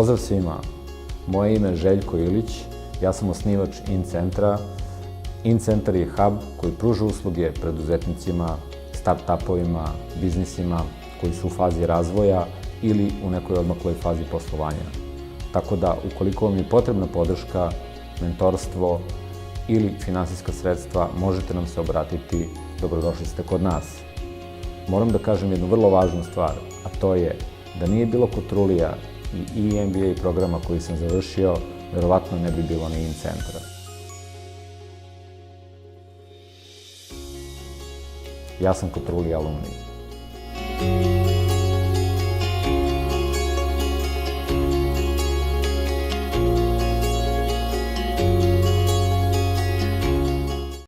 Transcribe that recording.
Pozdrav svima, moje ime je Željko Ilić, ja sam osnivač InCentra. InCentar je hub koji pruža usluge preduzetnicima, start-upovima, biznisima koji su u fazi razvoja ili u nekoj odmakloj fazi poslovanja. Tako da, ukoliko vam je potrebna podrška, mentorstvo ili finansijska sredstva, možete nam se obratiti, dobrodošli ste kod nas. Moram da kažem jednu vrlo važnu stvar, a to je da nije bilo Kotrulija i MBA programa koji sam završio, verovatno ne bi bilo ni InCentra. Ja sam Kotrulija alumni.